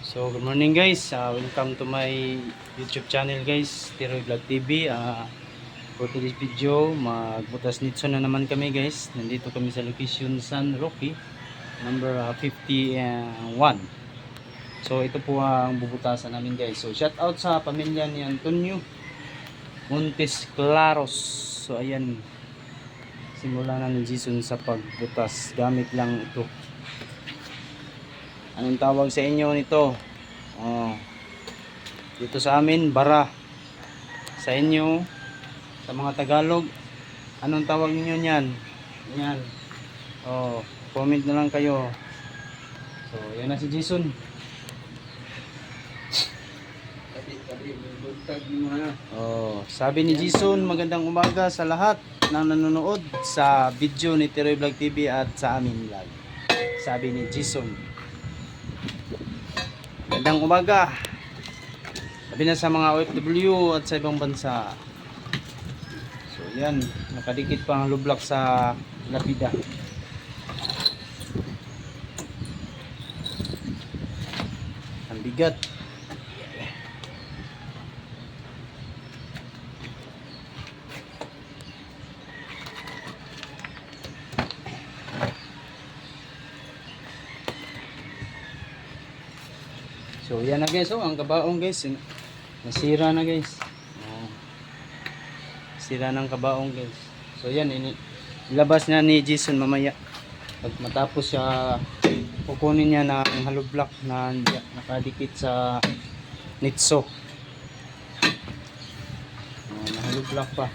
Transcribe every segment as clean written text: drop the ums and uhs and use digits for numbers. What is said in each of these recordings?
So good morning guys, welcome to my YouTube channel guys, Tiroy Vlog TV. For today's video, magbutas nitso na naman kami guys. Nandito kami sa location San Roque, number 51. So ito po ang bubutasan namin guys. So shout out sa pamilya ni Antonio Montes Claros. So ayan, simula na ni Jason sa pagbutas. Gamit lang ito. Anong tawag sa inyo nito? Dito sa amin, bara. Sa inyo, sa mga Tagalog, anong tawag niyo niyan? Yan. Comment na lang kayo. So, yan na si Jason. Sabi ni Jason, magandang umaga sa lahat ng nanonood sa video ni Tiroy Vlog TV at sa amin vlog. Sabi ni Jason. Magandang umaga. Sabi na sa mga OFW at sa ibang bansa. So yan, nakadikit pa ang lublak sa lapida. Ang bigat. So yan na guys, ang kabaong guys, nasira na guys. Sira ng kabaong guys. So yan, ilabas na ni Jason mamaya. Pag matapos siya, kukunin niya na ang hollow block na nakadikit sa nitso. Na hollow block pa.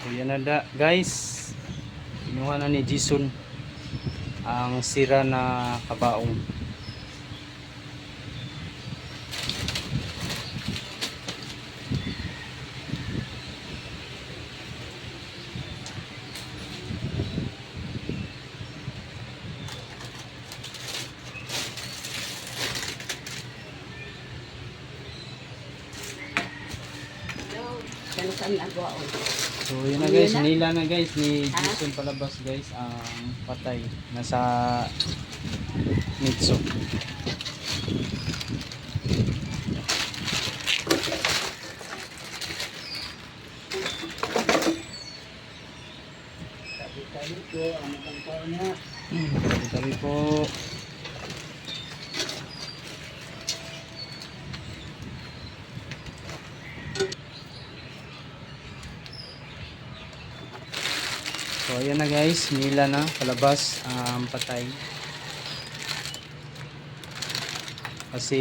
So yan na guys, kinuha na ni Jason ang sira na kabaong. So yun na guys, nila na guys ni Jason palabas guys ang patay nasa nitso. Tabi-tabi po ang matangkaw niya. Tabi-tabi po. So ayan na guys, nila na palabas ang patay. Kasi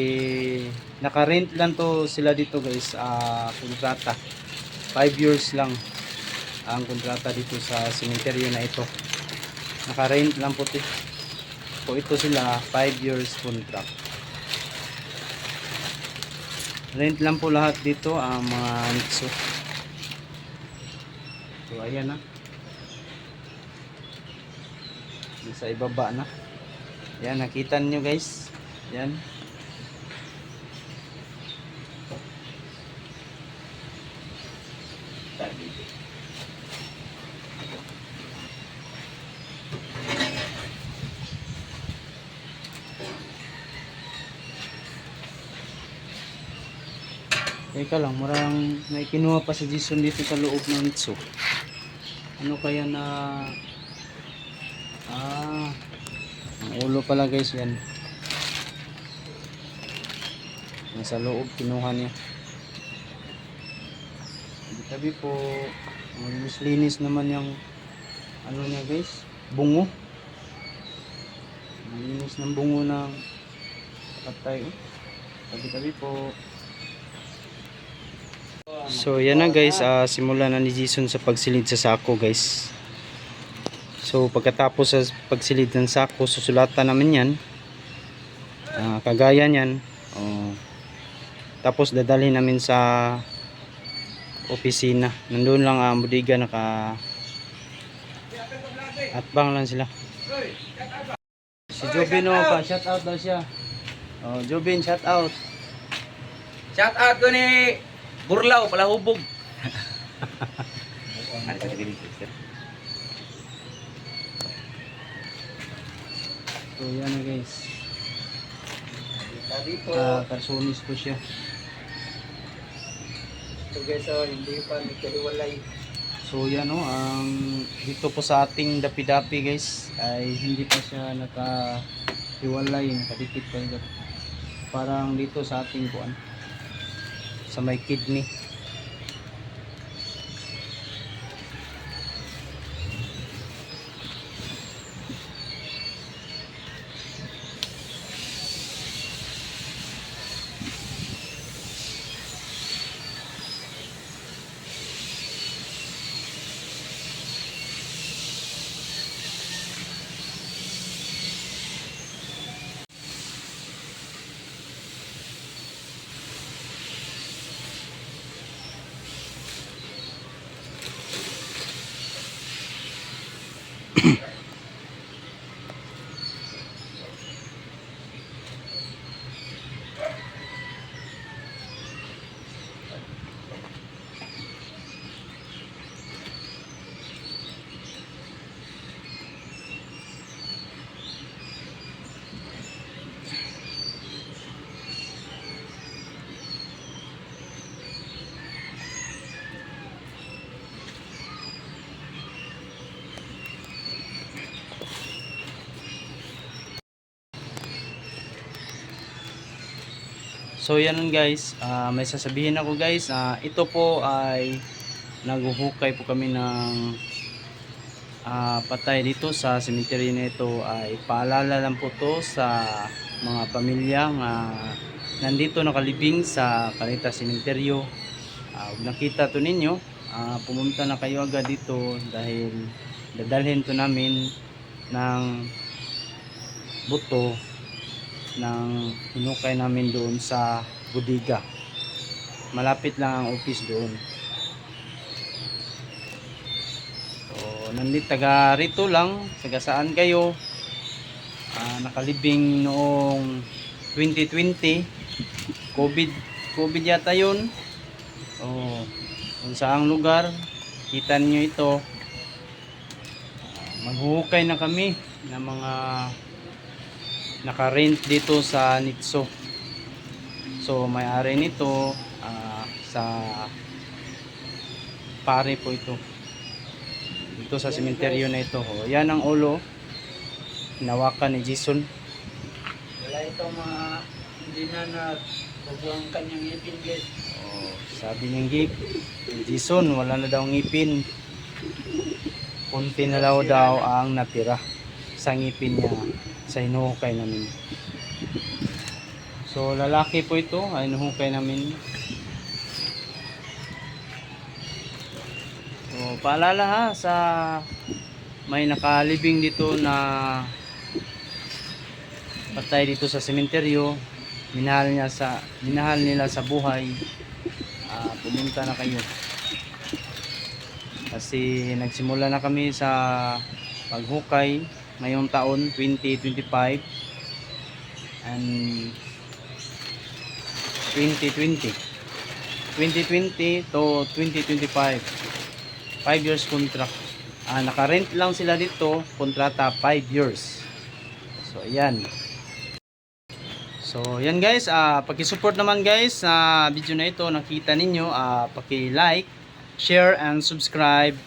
naka-rent lang to sila dito guys, kontrata. 5 years lang ang kontrata dito sa cemetery na ito. Naka-rent lang po ito sila, 5 years contract. Rent lang po lahat dito ang mga nitso. So ayan na. Sa ibaba na. Yan, nakita nyo guys. Yan. Teka lang, marang may kinuha pa si Jason dito sa loob ng nitso. Ano kaya na ang ulo pala guys, yan nasa loob, kinuha niya. Tabi po, linis naman yung ano niya guys, bungo. Linis ng bungo ng patay. Tabi-tabi po. So yan na guys, simulan na ni Jason sa pagsilid sa sako guys. So pagkatapos sa pagsilid ng sako, susulatan namin yan, kagaya niyan. Tapos dadalhin namin sa opisina. Nandun lang ang budiga, naka atbang lang sila. Si Jobin pa, shout out daw siya. Jobin, shout out. Shout out ko ni Burlaw, Palahubog. So yan na guys. Karsonis ko siya. So guys, hindi pa nagkaliwalay. So yan o, dito po sa ating dapi-dapi guys ay hindi pa siya nakahiwalay, nakadikit pa ito. Parang dito sa ating kuan, sa may kidney. So yan guys, may sasabihin ako guys, ito po ay naghuhukay po kami ng patay dito sa cemetery na ito. Ay paalala lang po to sa mga pamilyang nandito nakalibing sa Caritas Cementerio. Nakita to ninyo, pumunta na kayo agad dito dahil dadalhin to namin ng buto ng hinukay namin doon sa budiga. Malapit lang ang office doon. So nandito, taga rito lang, taga saan kayo, nakalibing noong 2020, COVID yata yun. Kung saang lugar kita niyo ito, maghuhukay na kami ng mga naka-rent dito sa Nitso. So may-ari nito sa pare po ito dito sa sementeryo na ito. Yan ang ulo hinawakan ni Jason. Wala itong mga hindi na nagbubuang kanyang ngipin guys. Sabi niya Jason, wala na daw ngipin, kunti na daw ang natira sa ngipin niya sa hinuhukay namin. So lalaki po ito ay hinuhukay namin. So paalala ha, sa may nakalibing dito na patay dito sa sementeryo, minahal nila sa buhay, pumunta na kayo. Kasi nagsimula na kami sa paghukay ngayong taon 2025 and 2020 to 2025, 5 years contract. Naka-rent lang sila dito, kontrata 5 years. So ayan. So yan guys, paki-support naman guys sa video na ito. Nakita ninyo, paki-like, share and subscribe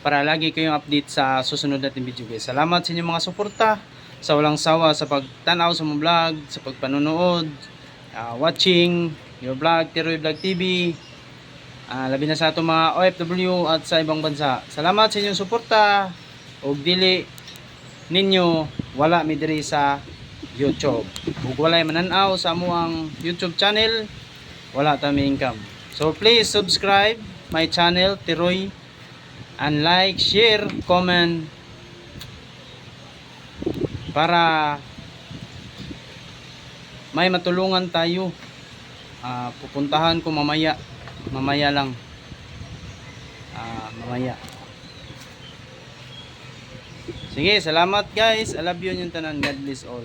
para lagi kayong update sa susunod nating video guys. Salamat sa inyong mga suporta, sa walang sawa sa pagtanaw sa mga vlog, sa pagpanonood, watching your vlog, Tiroy Vlog TV, labi na sa atong mga OFW at sa ibang bansa. Salamat sa inyong suporta, ug dili ninyo wala mi diri sa YouTube. Ug walay mananaw sa amuang YouTube channel, wala ta mi income. So please subscribe my channel Tiroy and like, share, comment para may matulungan tayo. Pupuntahan ko mamaya lang, mamaya. Sige, salamat guys. I love you yung tanan. God bless all.